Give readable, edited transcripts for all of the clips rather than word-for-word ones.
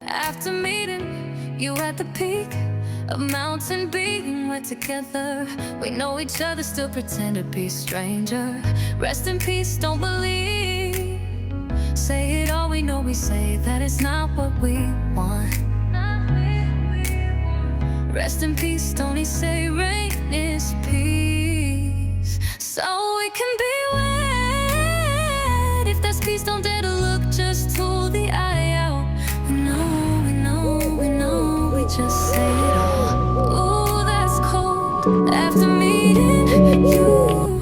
After meeting you at the peak of mountain being, we're together. We know each other, still pretend to be stranger. Rest in peace, don't believe. Say it all, we know we say that it's not what we want. Rest in peace, don't he say rain is peace. So we can be wed. If that's peace, don't dare to look, just tool the eye out. We know, we know, we know, we just say it all. Ooh, that's cold. After meeting you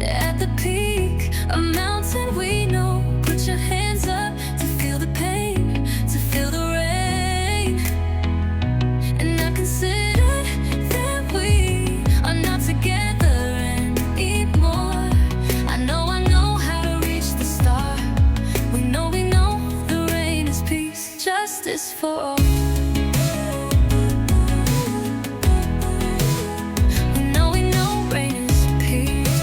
at the peak of mountain we know, put your hands up to feel the pain, to feel the rain. And I consider that we are not together anymore. I know how to reach the star. We know the rain is peace, justice for all. We know rain is peace.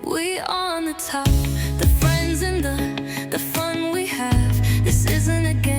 We on the top, the friends and the fun we have. This isn't a game.